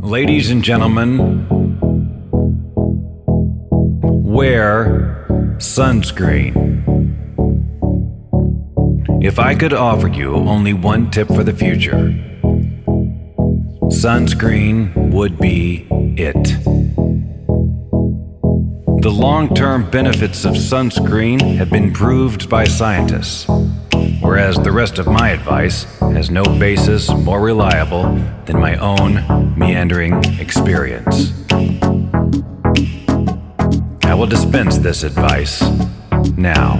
Ladies and gentlemen, wear sunscreen. If I could offer you only one tip for the future, sunscreen would be it. The long-term benefits of sunscreen have been proved by scientists, whereas the rest of my advice has no basis more reliable than my own meandering experience. I will dispense this advice now.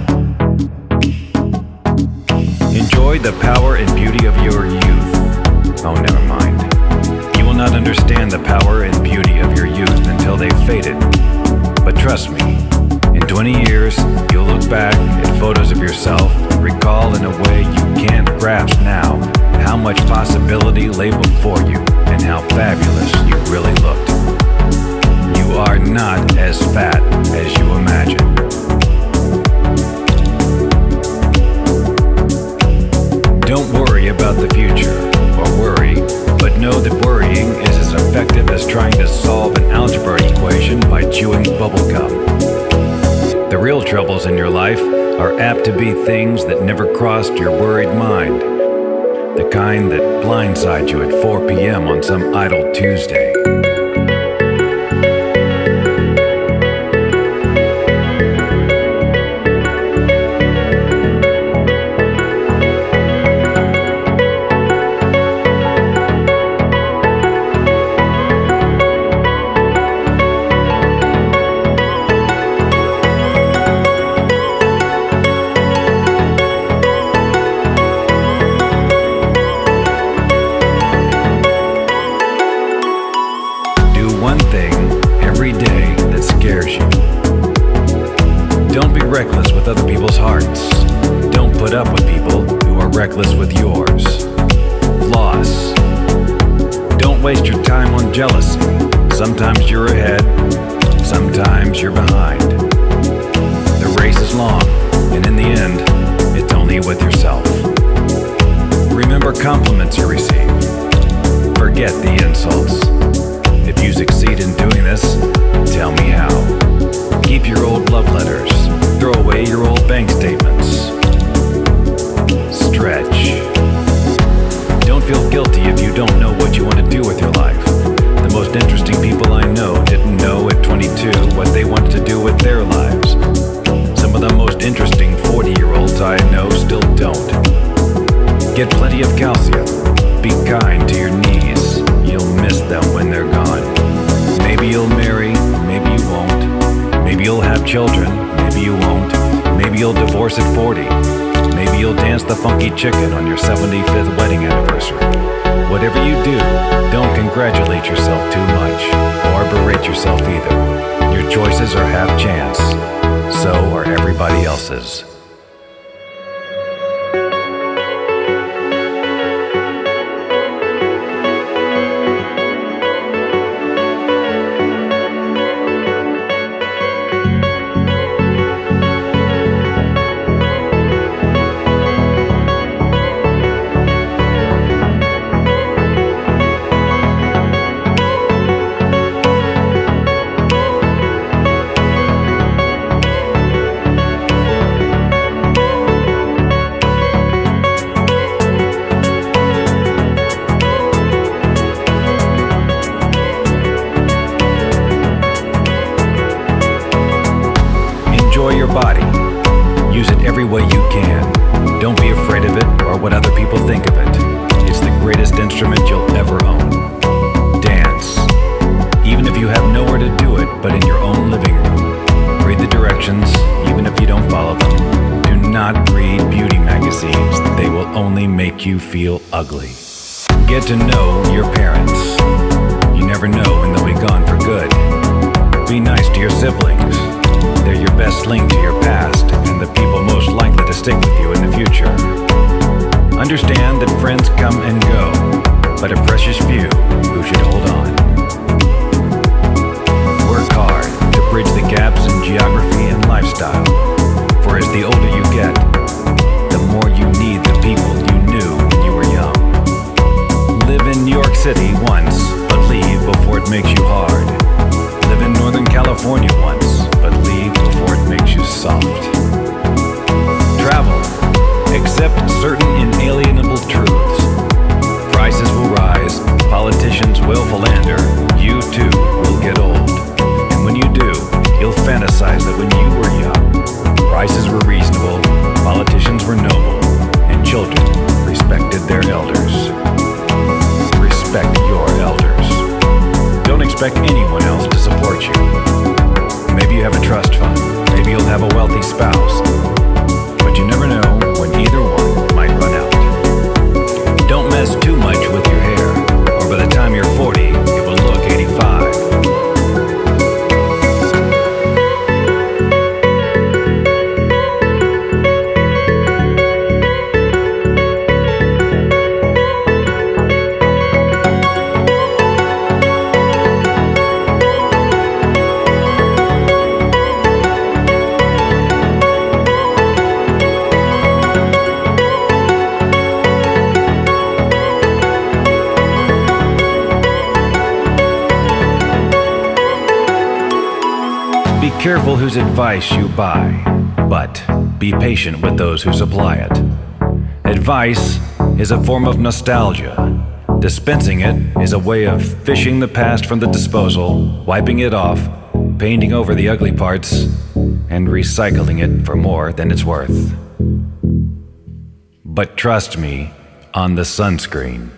Enjoy the power and beauty of your youth. Oh, never mind. You will not understand the power and beauty of your youth until they've faded. But trust me, in 20 years, you'll look back at photos of yourself and recall in a way you can't grasp now how much possibility lay before you and how fabulous you really looked. You are not as fat as you imagine. Don't worry about the future, or worry, but know that worrying is as effective as trying to solve an algebra equation by chewing bubblegum. The real troubles in your life are apt to be things that never crossed your worried mind. The kind that blindside you at 4 p.m. on some idle Tuesday. Reckless with other people's hearts. Don't put up with people who are reckless with yours. Floss. Don't waste your time on jealousy. Sometimes you're ahead, sometimes you're behind. The race is long, and in the end, it's only with yourself. Remember compliments you receive. Forget the insults. If you succeed in doing this, tell me how. Keep your old love letters. Throw away your old bank statements. Stretch. Don't feel guilty if you don't know what you want to do with your life. The most interesting people I know didn't know at 22 what they wanted to do with their lives. Some of the most interesting 40-year-olds I know still don't. Get plenty of calcium. Be kind to your knees. You'll miss them when they're gone. Maybe you'll marry, maybe you won't. Maybe you'll have children, maybe you won't. Maybe you'll divorce at 40. Maybe you'll dance the funky chicken on your 75th wedding anniversary. Whatever you do, don't congratulate yourself too much, or berate yourself either. Your choices are half chance. So are everybody else's. Body. Use it every way you can. Don't be afraid of it or what other people think of it. It's the greatest instrument you'll ever own. Dance. Even if you have nowhere to do it but in your own living room. Read the directions, even if you don't follow them. Do not read beauty magazines. They will only make you feel ugly. Get to know your parents. You never know when they'll be gone for good. Be nice to your siblings. They're your best link to your past and the people most likely to stick with you in the future. Understand that friends come and go, but a precious few who should hold on. Work hard to bridge the gaps in geography and lifestyle, for as the older you get, the more you need the people you knew when you were young. Live in New York City once, but leave before California once, but leave before it makes you soft. Travel. Accept certain inalienable truths. Prices will rise, politicians will philander, you too will get old. And when you do, you'll fantasize that when you were young, prices were reasonable, politicians were noble, and children respected their elders. Respect your elders. Don't expect anyone else to support you. Maybe you have a trust fund, maybe you'll have a wealthy spouse, but you never know when either one might run out. Don't mess too much with your hair, or by the time you're 40, it will look 85. Be careful whose advice you buy, but be patient with those who supply it. Advice is a form of nostalgia. Dispensing it is a way of fishing the past from the disposal, wiping it off, painting over the ugly parts, and recycling it for more than it's worth. But trust me on the sunscreen.